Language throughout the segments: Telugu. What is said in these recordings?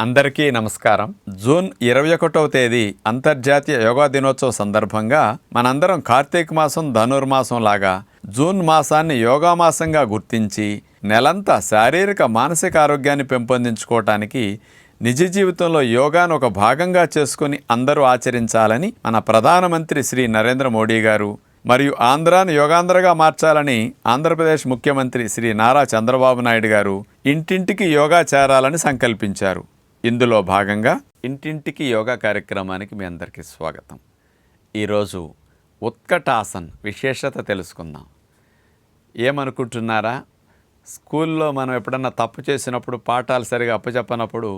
అందరికీ నమస్కారం. జూన్ 21వ తేదీ అంతర్జాతీయ యోగా దినోత్సవ సందర్భంగా మనందరం కార్తీక మాసం ధనుర్మాసం లాగా జూన్ మాసాన్ని యోగా మాసంగా గుర్తించి నెలంతా శారీరక మానసిక ఆరోగ్యాన్ని పెంపొందించుకోవటానికి నిజ జీవితంలో యోగాను ఒక భాగంగా చేసుకుని అందరూ ఆచరించాలని మన ప్రధానమంత్రి శ్రీ నరేంద్ర మోడీ గారు మరియు ఆంధ్రాను యోగాంధ్రగా మార్చాలని ఆంధ్రప్రదేశ్ ముఖ్యమంత్రి శ్రీ నారా చంద్రబాబు నాయుడు గారు ఇంటింటికి యోగా చేరాలని సంకల్పించారు. ఇందులో భాగంగా ఇంటింటికి యోగా కార్యక్రమానికి మీ అందరికీ స్వాగతం. ఈరోజు ఉత్కటాసన్ విశేషత తెలుసుకుందాం. ఏమనుకుంటున్నారా? స్కూల్లో మనం ఎప్పుడన్నా తప్పు చేసినప్పుడు పాఠాలు సరిగా అప్పచెప్పనప్పుడు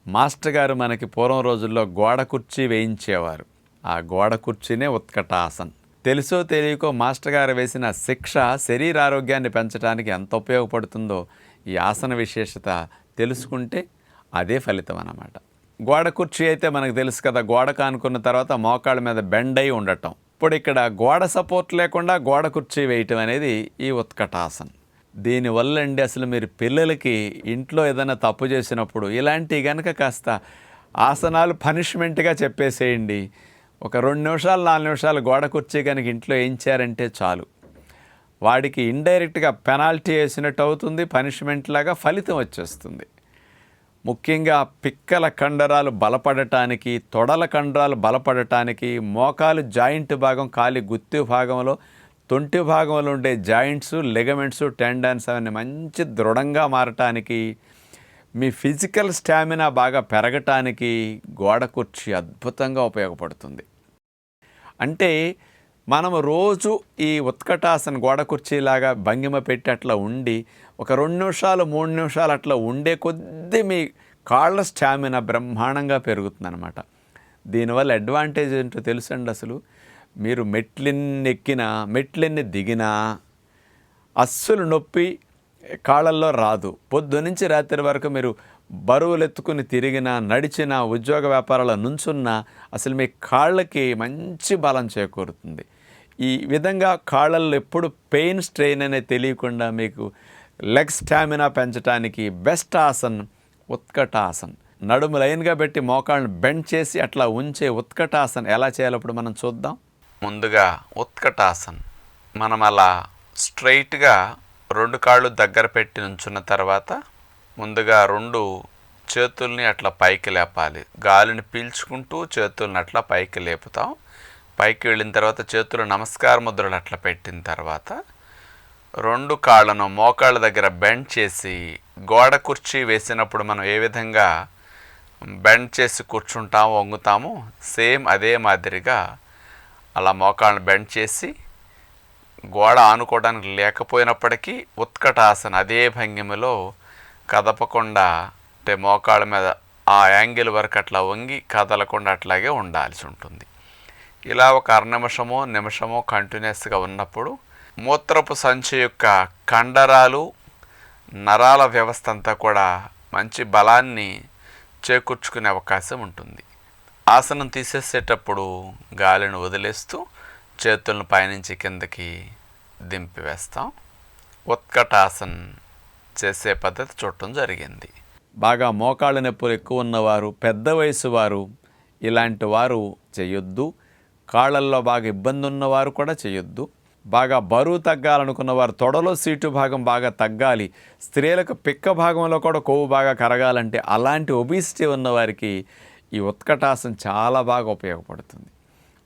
మాస్టర్ గారు మనకి పూర్వం రోజుల్లో గోడ కుర్చీ వేయించేవారు. ఆ గోడ కుర్చీనే ఉత్కటాసన్. తెలుసో తెలియకో మాస్టర్ గారు వేసిన శిక్ష శరీరారోగ్యాన్ని పెంచడానికి ఎంత ఉపయోగపడుతుందో ఈ ఆసన విశేషత తెలుసుకుంటే అదే ఫలితం అన్నమాట. గోడ కుర్చీ అయితే మనకు తెలుసు కదా, గోడ కానుకున్న తర్వాత మోకాళ్ళ మీద బెండ్ అయి ఉండటం. ఇప్పుడు ఇక్కడ గోడ సపోర్ట్ లేకుండా గోడ కుర్చీ వేయటం అనేది ఈ ఉత్కటాసన్. దీనివల్ల అండి అసలు మీరు పిల్లలకి ఇంట్లో ఏదైనా తప్పు చేసినప్పుడు ఇలాంటివి కనుక కాస్త ఆసనాలు పనిష్మెంట్గా చెప్పేసేయండి. ఒక 2 నిమిషాలు 4 నిమిషాలు గోడ కుర్చీ కనుక ఇంట్లో వేయించారంటే చాలు, వాడికి ఇండైరెక్ట్గా పెనాల్టీ వేసినట్టు అవుతుంది, పనిష్మెంట్ లాగా ఫలితం వచ్చేస్తుంది. ముఖ్యంగా పిక్కల కండరాలు బలపడటానికి, తొడల కండరాలు బలపడటానికి, మోకాలు జాయింట్ భాగం, కాలి గుత్తి భాగంలో, తొంటి భాగంలో ఉండే జాయింట్స్, లిగమెంట్స్, టెండన్స్ అవన్నీ మంచి దృఢంగా మారటానికి, మీ ఫిజికల్ స్టామినా బాగా పెరగటానికి గోడ కుర్చీ అద్భుతంగా ఉపయోగపడుతుంది. అంటే మనం రోజు ఈ ఉత్కటాసన గోడ కుర్చీలాగా భంగిమ పెట్టి అట్లా ఉండి ఒక 2 నిమిషాలు 3 నిమిషాలు అట్లా ఉండే కొద్దీ మీ కాళ్ళ స్టామినా బ్రహ్మాండంగా పెరుగుతుందన్నమాట. దీనివల్ల అడ్వాంటేజ్ ఏంటో తెలుసండి. అసలు మీరు మెట్లెన్ని ఎక్కినా మెట్లెన్ని దిగినా అస్సలు నొప్పి కాళ్ళల్లో రాదు. పొద్దునుంచి రాత్రి వరకు మీరు బరువులు ఎత్తుకుని తిరిగినా, నడిచినా, ఉద్యోగ వ్యాపారాల నుంచున్నా అసలు మీ కాళ్ళకి మంచి బలం చేకూరుతుంది. ఈ విధంగా కాళ్ళల్లో ఎప్పుడు పెయిన్ స్ట్రెయిన్ అనేది తెలియకుండా మీకు లెగ్ స్టామినా పెంచడానికి బెస్ట్ ఆసన్ ఉత్కటాసన్. నడుము లైన్గా పెట్టి మోకాళ్ళను బెండ్ చేసి అట్లా ఉంచే ఉత్కటాసన్ ఎలా చేయాలో ఇప్పుడు మనం చూద్దాం. ముందుగా ఉత్కటాసన్ మనం అలా స్ట్రైట్గా 2 కాళ్ళు దగ్గర పెట్టి నుంచున్న తర్వాత ముందుగా 2 చేతుల్ని అట్లా పైకి లేపాలి. గాలిని పీల్చుకుంటూ చేతుల్ని అట్లా పైకి లేపుతాం. పైకి వెళ్ళిన తర్వాత చేతులు నమస్కార ముద్రలు అట్లా పెట్టిన తర్వాత 2 కాళ్ళను మోకాళ్ళ దగ్గర బెండ్ చేసి, గోడ కుర్చీ వేసినప్పుడు మనం ఏ విధంగా బెండ్ చేసి కూర్చుంటామో, వంగుతామో, సేమ్ అదే మాదిరిగా అలా మోకాళ్ళను బెండ్ చేసి గోడ ఆనుకోవడానికి లేకపోయినప్పటికీ ఉత్కటాసన అదే భంగిమలో కదపకుండా, అంటే మోకాళ్ళ మీద ఆ యాంగిల్ వరకు అట్లా వంగి కదలకుండా అట్లాగే ఉండాల్సి ఉంటుంది. ఇలా ఒక 1/2 నిమిషమో కంటిన్యూస్గా ఉన్నప్పుడు మూత్రపు సంచి యొక్క కండరాలు, నరాల వ్యవస్థ అంతా కూడా మంచి బలాన్ని చేకూర్చుకునే అవకాశం ఉంటుంది. ఆసనం తీసేసేటప్పుడు గాలిని వదిలేస్తూ చేతులను పైనుంచి కిందకి దింపివేస్తాం. ఉత్కటాసన్ చేసే పద్ధతి చూడటం జరిగింది. బాగా మోకాళ్ళ నొప్పులు ఎక్కువ ఉన్నవారు, పెద్ద వయసు వారు, ఇలాంటి వారు చేయొద్దు. కాళ్ళల్లో బాగా ఇబ్బంది ఉన్నవారు కూడా చేయొద్దు. బాగా బరువు తగ్గాలనుకున్నవారు, తొడలో సీటు భాగం బాగా తగ్గాలి, స్త్రీలకు పిక్క భాగంలో కూడా కొవ్వు బాగా కరగాలంటే అలాంటి ఒబిసిటీ ఉన్నవారికి ఈ ఉత్కటాసన్ చాలా బాగా ఉపయోగపడుతుంది.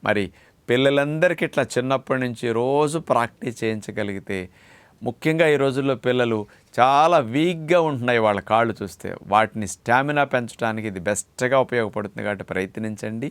మరి పిల్లలందరికీ ఇట్లా చిన్నప్పటి నుంచి రోజు ప్రాక్టీస్ చేయించగలిగితే, ముఖ్యంగా ఈ రోజుల్లో పిల్లలు చాలా వీక్గా ఉంటున్నాయి వాళ్ళ కాళ్ళు చూస్తే, వాటిని స్టామినా పెంచడానికి ఇది బెస్ట్గా ఉపయోగపడుతుంది. కాబట్టి ప్రయత్నించండి.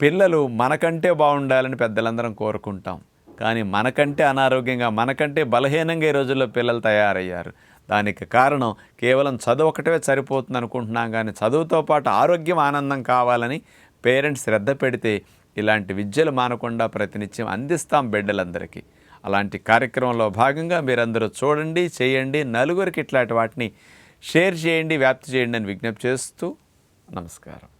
పిల్లలు మనకంటే బాగుండాలని పెద్దలందరం కోరుకుంటాం, కానీ మనకంటే అనారోగ్యంగా, మనకంటే బలహీనంగా ఈ రోజుల్లో పిల్లలు తయారయ్యారు. దానికి కారణం కేవలం చదువు ఒకటే సరిపోతుంది అనుకుంటున్నాం, కానీ చదువుతో పాటు ఆరోగ్యం, ఆనందం కావాలని పేరెంట్స్ శ్రద్ధ పెడితే ఇలాంటి విద్యలు మానకుండా ప్రతినిత్యం అందిస్తాం బిడ్డలందరికీ. అలాంటి కార్యక్రమంలో భాగంగా మీరందరూ చూడండి, చేయండి, నలుగురికి ఇట్లాంటి వాటిని షేర్ చేయండి, వ్యాప్తి చేయండి అని విజ్ఞప్తి చేస్తూ నమస్కారం.